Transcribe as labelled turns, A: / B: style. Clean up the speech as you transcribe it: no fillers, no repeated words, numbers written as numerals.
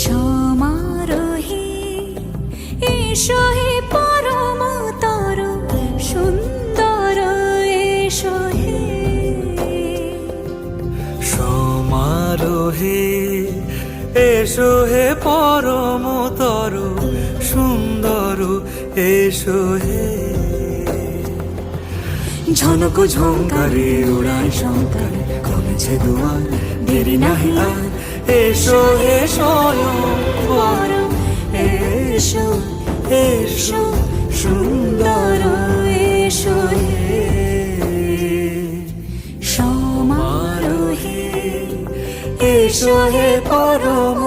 A: সমারোহে এসো হে পরমতর সুন্দর এসো হে।
B: সমারোহে এসো হে পরমতর সুন্দর এসো হে। ঝনক ঝঙ্কারে উড়ায় শঙ্কার কমেছে দুয়ার দেরি নাহি আর। এসো হে স্বয়ং পরম এসো এসো সুন্দর এসো হে।
A: সমারোহে
B: এসো হে পরম